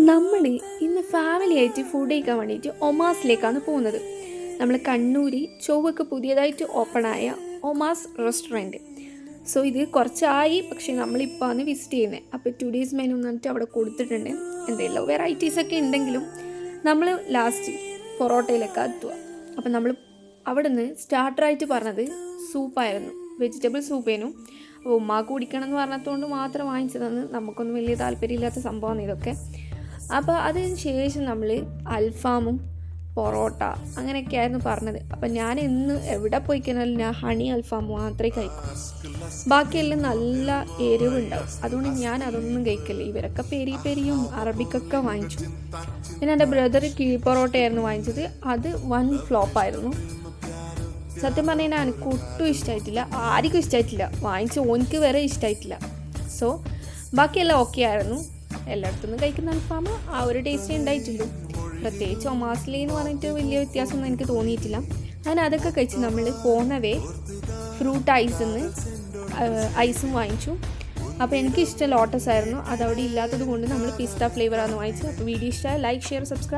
നമ്മൾ ഇന്ന് ഫാമിലിയായിട്ട് ഫുഡ് കഴിക്കാൻ വേണ്ടിയിട്ട് ഒമാസിലേക്കാണ് പോകുന്നത്. നമ്മൾ കണ്ണൂർ ചൊവ്വക്ക് പുതിയതായിട്ട് ഓപ്പണായ ഒമാസ് റെസ്റ്റോറൻറ്റ്. സോ ഇത് കുറച്ചായി, പക്ഷേ നമ്മളിപ്പോൾ ആണ് വിസിറ്റ് ചെയ്യുന്നത്. അപ്പോൾ 2 days മെനു എന്ന് പറഞ്ഞിട്ട് അവിടെ കൊടുത്തിട്ടുണ്ട്. എന്തെങ്കിലും വെറൈറ്റീസൊക്കെ ഉണ്ടെങ്കിലും നമ്മൾ ലാസ്റ്റ് പൊറോട്ടയിലൊക്കെ എത്തുക. അപ്പോൾ നമ്മൾ അവിടെ നിന്ന് സ്റ്റാർട്ടറായിട്ട് പറഞ്ഞത് സൂപ്പായിരുന്നു, വെജിറ്റബിൾ സൂപ്പേനും. അപ്പോൾ ഉമ്മാക്ക് കുടിക്കണം എന്ന് പറഞ്ഞതുകൊണ്ട് മാത്രം വാങ്ങിച്ചതാണ്. നമുക്കൊന്നും വലിയ താല്പര്യമില്ലാത്ത സംഭവമാണ് ഇതൊക്കെ. അപ്പോൾ അതിന് ശേഷം നമ്മൾ അൽഫാമും പൊറോട്ട അങ്ങനെയൊക്കെയായിരുന്നു പറഞ്ഞത്. അപ്പം ഞാൻ ഇന്ന് എവിടെ പോയി കഴിഞ്ഞാലും ഞാൻ ഹണി അൽഫാം മാത്രമേ കഴിക്കൂ. ബാക്കിയെല്ലാം നല്ല എരിവുണ്ടാവും, അതുകൊണ്ട് ഞാൻ അതൊന്നും കഴിക്കില്ല. ഇവരൊക്കെ പെരിയും അറബിക്കൊക്കെ വാങ്ങിച്ചു. പിന്നെ എൻ്റെ ബ്രദർ കിഴി പൊറോട്ടയായിരുന്നു വാങ്ങിച്ചത്. അത് 1 ഫ്ലോപ്പായിരുന്നു. സത്യം പറഞ്ഞു കഴിഞ്ഞാൽ എനിക്ക് ഒട്ടും ഇഷ്ടമായിട്ടില്ല, ആർക്കും ഇഷ്ടമായിട്ടില്ല. വാങ്ങിച്ച് ഓനിക്ക് വരെ ഇഷ്ടമായിട്ടില്ല. സോ ബാക്കിയെല്ലാം ഓക്കെ ആയിരുന്നു. എല്ലായിടത്തുനിന്നും കഴിക്കുന്ന അൽഫാം ആ ഒരു ടേസ്റ്റേ ഉണ്ടായിട്ടുള്ളൂ. പ്രത്യേകിച്ച് ഒമാസിലി എന്ന് പറഞ്ഞിട്ട് വലിയ വ്യത്യാസമൊന്നും എനിക്ക് തോന്നിയിട്ടില്ല. അങ്ങനെ അതൊക്കെ കഴിച്ച് നമ്മൾ പോകുന്നവേ ഫ്രൂട്ട് ഐസും വാങ്ങിച്ചു. അപ്പോൾ എനിക്കിഷ്ടം ലോട്ടസ് ആയിരുന്നു, അതവിടെ ഇല്ലാത്തത് കൊണ്ട് നമ്മൾ പിസ്ത ഫ്ലേവറാണ് വാങ്ങിച്ചത്. അപ്പോൾ വീഡിയോ ഇഷ്ടമായി ലൈക്ക്, ഷെയർ, സബ്സ്ക്രൈബ്.